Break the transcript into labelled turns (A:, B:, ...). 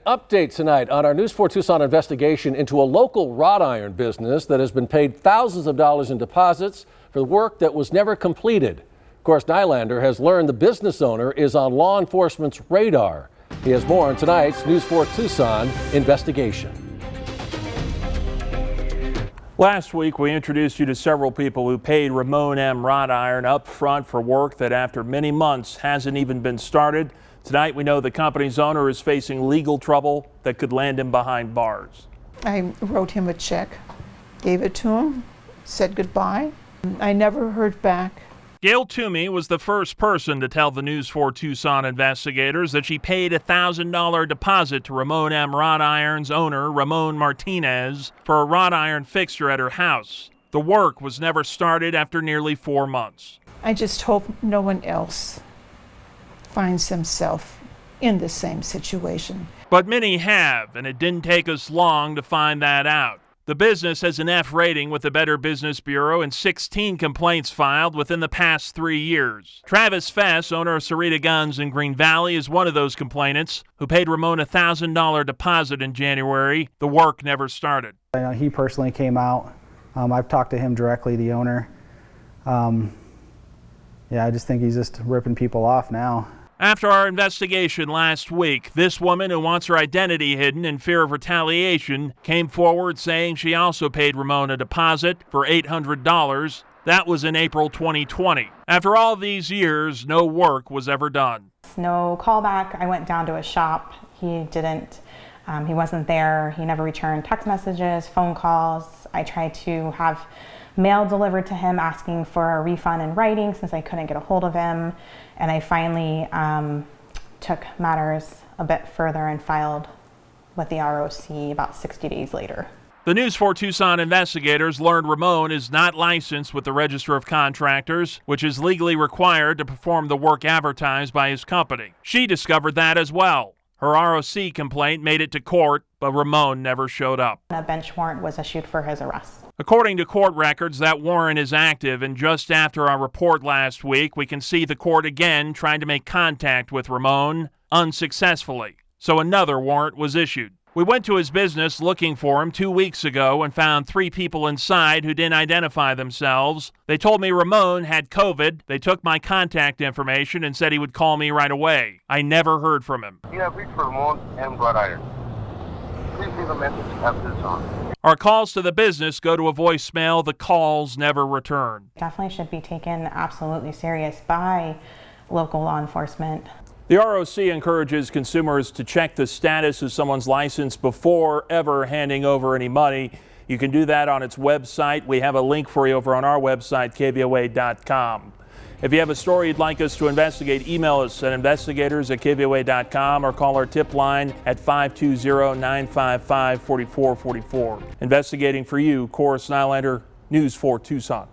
A: Update tonight on our News 4 Tucson investigation into a local wrought iron business that has been paid thousands of dollars in deposits for the work that was never completed. Of course, Nylander has learned the business owner is on law enforcement's radar. He has more on tonight's News 4 Tucson investigation.
B: Last week, we introduced you to several people who paid Ramon M. wrought iron up front for work that after many months hasn't even been started. Tonight, we know the company's owner is facing legal trouble that could land him behind bars.
C: I wrote him a check, gave it to him, said goodbye. I never heard back.
B: Gail Toomey was the first person to tell the News 4 Tucson investigators that she paid a $1,000 deposit to Ramon M. Wrought Iron's owner, Ramon Martinez, for a wrought iron fixture at her house. The work was never started after nearly 4 months.
C: I just hope no one else finds themselves in the same situation.
B: But many have, and it didn't take us long to find that out. The business has an F rating with the Better Business Bureau and 16 complaints filed within the past 3 years. Travis Fess, owner of Sarita Guns in Green Valley, is one of those complainants who paid Ramon a $1,000 deposit in January. The work never started.
D: He personally came out. I've talked to him directly, the owner. I just think he's just ripping people off now.
B: After our investigation last week, this woman who wants her identity hidden in fear of retaliation came forward saying she also paid Ramon a deposit for $800. That was in April 2020. After all these years, no work was ever done.
E: No callback. I went down to his shop. He didn't. He wasn't there. He never returned text messages, phone calls. I tried to have mail delivered to him asking for a refund in writing since I couldn't get a hold of him. And I finally took matters a bit further and filed with the ROC about 60 days later.
B: The News 4 Tucson investigators learned Ramon is not licensed with the Register of Contractors, which is legally required to perform the work advertised by his company. She discovered that as well. Her ROC complaint made it to court, but Ramon never showed up.
E: A bench warrant was issued for his arrest.
B: According to court records, that warrant is active, and just after our report last week, we can see the court again trying to make contact with Ramon unsuccessfully. So another warrant was issued. We went to his business looking for him 2 weeks ago and found 3 people inside who didn't identify themselves. They told me Ramon had COVID. They took my contact information and said he would call me right away. I never heard from him.
F: You have reached for Ramon M. wrought iron. Please leave a message after this on.
B: Our calls to the business go to a voicemail. The calls never return.
E: Definitely should be taken absolutely serious by local law enforcement.
B: The ROC encourages consumers to check the status of someone's license before ever handing over any money. You can do that on its website. We have a link for you over on our website, KVOA.com. If you have a story you'd like us to investigate, email us at investigators@KVOA.com or call our tip line at 520-955-4444. Investigating for you, Corus Nylander, News 4 Tucson.